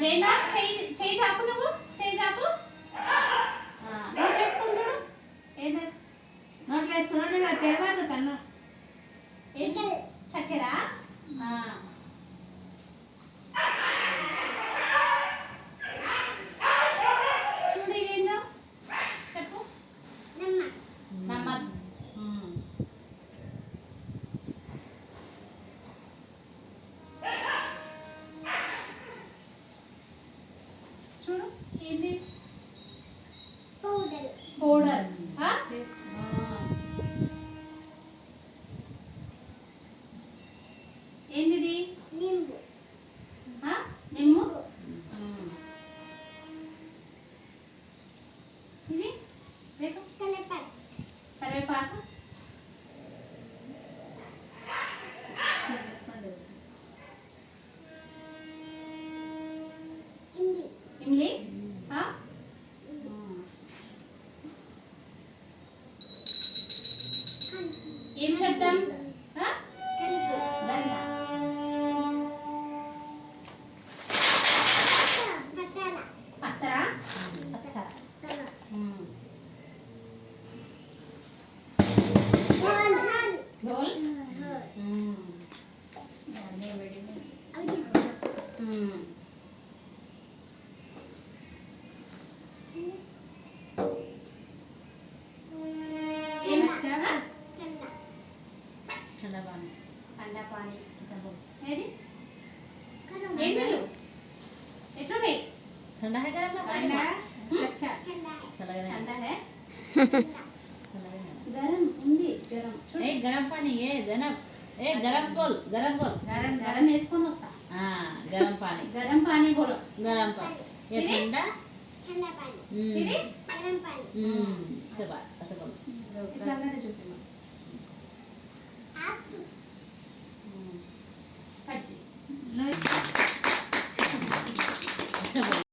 జైనా చేయి చాపు, నువ్వు చేయి చాపు. నోట్లో వేసుకొని చూడు. ఏదో నోట్లో వేసుకున్నాడు తెరవద్దు కన్ను. చక్కెర. చూడు ఇదేందో చెప్పు. నమ్మద్దు. చూడు ఏంది? పౌడర్. ఏంది? నిమ్ము. నిమ్ము. ఇది కరివేపాకు. ఇమ్లి. ఏం శబ్దం? పత్తరా. డోల్. కండపాని. ఏది? ఏంటలు ఎట్లున్నాయి? ठंडा है गरम है पानी? अच्छा चला गया ठंडा है. चला गया गरम ఉంది. गरम. एक गरम पानी ये जनाब एक गरम बोल गरम వేసుకొని వస్తా. हाँ गरम पानी गरम पानी बोलो. गरम पानी ये ठंडा ఇది से बात ऐसे बोलो ఇట్లాగానే చూపినా.